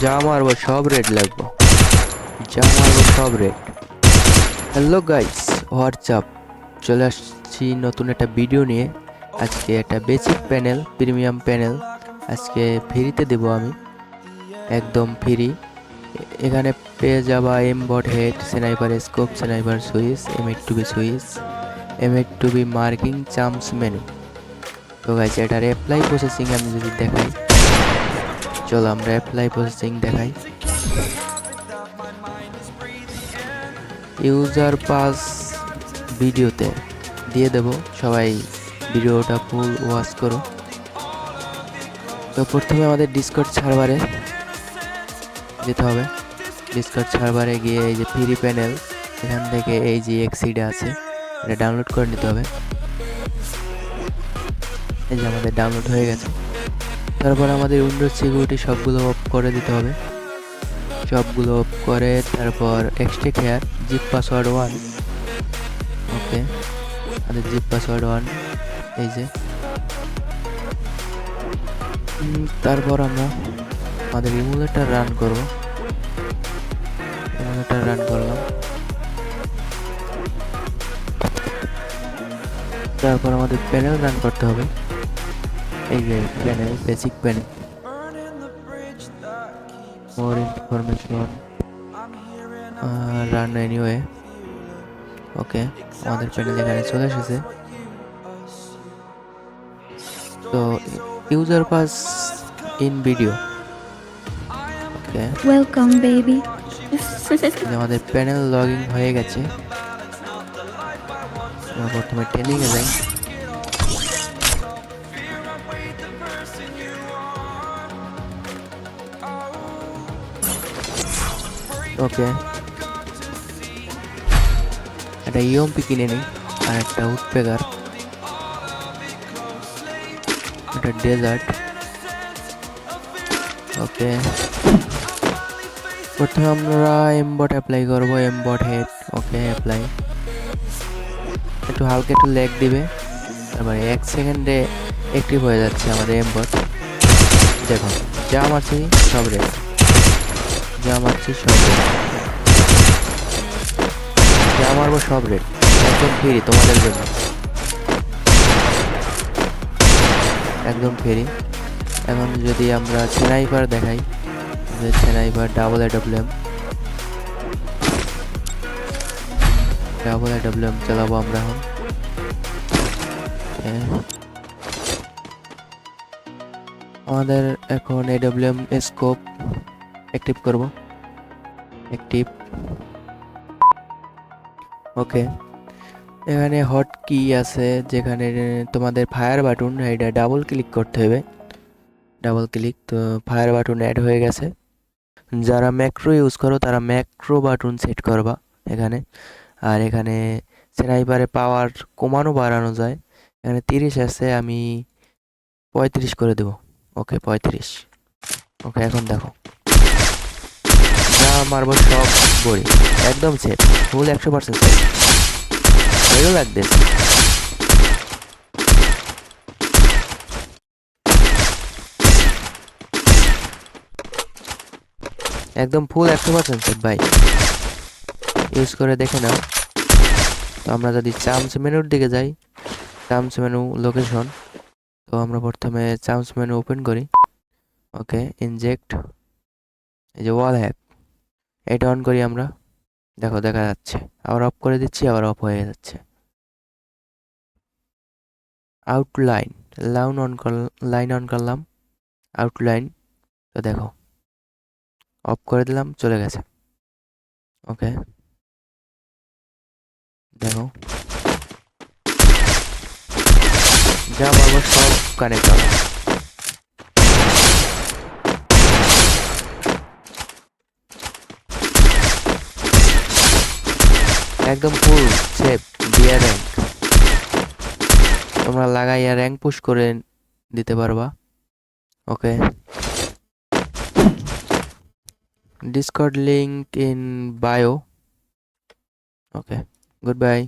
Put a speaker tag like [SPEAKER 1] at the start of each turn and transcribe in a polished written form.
[SPEAKER 1] যা মারবো সব রেড লাগবো, যা মারবো সব রেড। হ্যালো গাইস, হোয়াটসঅ্যাপ, চলে আসছি নতুন একটা ভিডিও নিয়ে। আজকে একটা বেসিক প্যানেল, প্রিমিয়াম প্যানেল আজকে ফ্রিতে দেবো আমি, একদম ফ্রি। এখানে পেয়ে যাবা aimbot head, sniper scope, sniper switch, M8 switch, M8 marking, chams menu. তো গাইস এটার অ্যাপ্লাই প্রসেসিং আমি যদি দেখাই, চলো আমরা অ্যাপ্লাই প্রসেসিং দেখাই। ইউজার পাস ভিডিওতে দিয়ে দেব, সবাই ভিডিওটা ফুল ওয়াচ করো। তো প্রথমে আমাদের ডিসকর্ড সার্ভারে যেতে হবে। ডিসকর্ড সার্ভারে গিয়ে এই যে ফ্রি প্যানেল, এখান থেকে এই যে এক্সিড আছে এটা ডাউনলোড করে নিতে হবে। এই যে আমাদের ডাউনলোড হয়ে গেছে। তারপর আমাদের উইন্ডোজ সিকিউরিটি সবগুলো অফ করে দিতে হবে, সবগুলো অফ করে তারপর extra care zip password 1। Okay, আমাদের জিপ পাসওয়ার্ড 1 এই যে। তারপর আমরা আমাদের ইমুলেটর রান করব। ইমুলেটর রান করলাম, তারপর আমাদের প্যানেল রান করতে হবে। এই যে panel, basic panel, more information, run anyway. Okay, আমাদের প্যানেল এখানে চলে এসেছে। তো user pass in video. Okay,
[SPEAKER 2] welcome baby.
[SPEAKER 1] আমাদের প্যানেল লগইন হয়ে গেছে। আমরা প্রথমে ট্রেনিং এ যাই। ওকে, একটা ইএমপি কিনে নিই, আর একটা উডপেকার, একটা ডেজার্ট। ওকে, প্রথমে আমরা এমবট অ্যাপ্লাই করবো, এমবট হেড। ওকে, অ্যাপ্লাই। একটু হালকা একটু ল্যাগ দিবে, তারপরে 1 সেকেন্ডে অ্যাক্টিভ হয়ে যাচ্ছে আমাদের এমবট। দেখো, যা মারছি সব রেড, যা মারছি সব রেড, যা মারবো সব রেড, একদম ফ্রি তোমাদের জন্য, একদম ফ্রি। এখন যদি আমরা স্নাইপার দেখাই, যে sniper double AWM, double AWM চালাবো আমরা এখন। আমাদের এখন এডব্লিউএম স্কোপ অ্যাক্টিভ করব, অ্যাক্টিভ। ওকে, এখানে হট কি আছে, যেখানে তোমাদের ফায়ার বাটন, এটা ডাবল ক্লিক করতে হবে, ডাবল ক্লিক। তো ফায়ার বাটন অ্যাড হয়ে গেছে। যারা ম্যাক্রো ইউজ করো তারা ম্যাক্রো বাটন সেট করবা এখানে। আর এখানে স্নাইপারে পাওয়ার কমানো বাড়ানো যায়, এখানে 30 আছে, আমি 35 করে দেব। ওকে, 35। ওকে, এখন দেখো, যা মারবো সব বড়ি, একদম সেফ, ফুল 100% সেফ। ভালো লাগতেছে, একদম ফুল 100% সেফ ভাই, ইউজ করে দেখে নাও। তো আমরা যদি চাম্পস মেনুর দিকে যাই, চাম্পস মেনু লোকেশন, তো আমরা প্রথমে চাম্পস মেনু ওপেন করি। ওকে, ইনজেক্ট, এই যে ওয়াল হ্যাক, এটা অন করি আমরা। দেখো দেখা যাচ্ছে, আবার অফ করে দিচ্ছি, আবার অফ হয়ে যাচ্ছে। আউটলাইন, লাইন অন করলাম, আউটলাইন। তো দেখো, অফ করে দিলাম, চলে গেছে। ওকে, দেখো, যা মারবো সব কানেক্ট হবে। একদম ফুল সেফ দিয়া র্যাঙ্ক, তোমরা লাগাইয়া র্যাঙ্ক পুশ করে দিতে পারবা। Okay, discord link in bio. Okay, good by.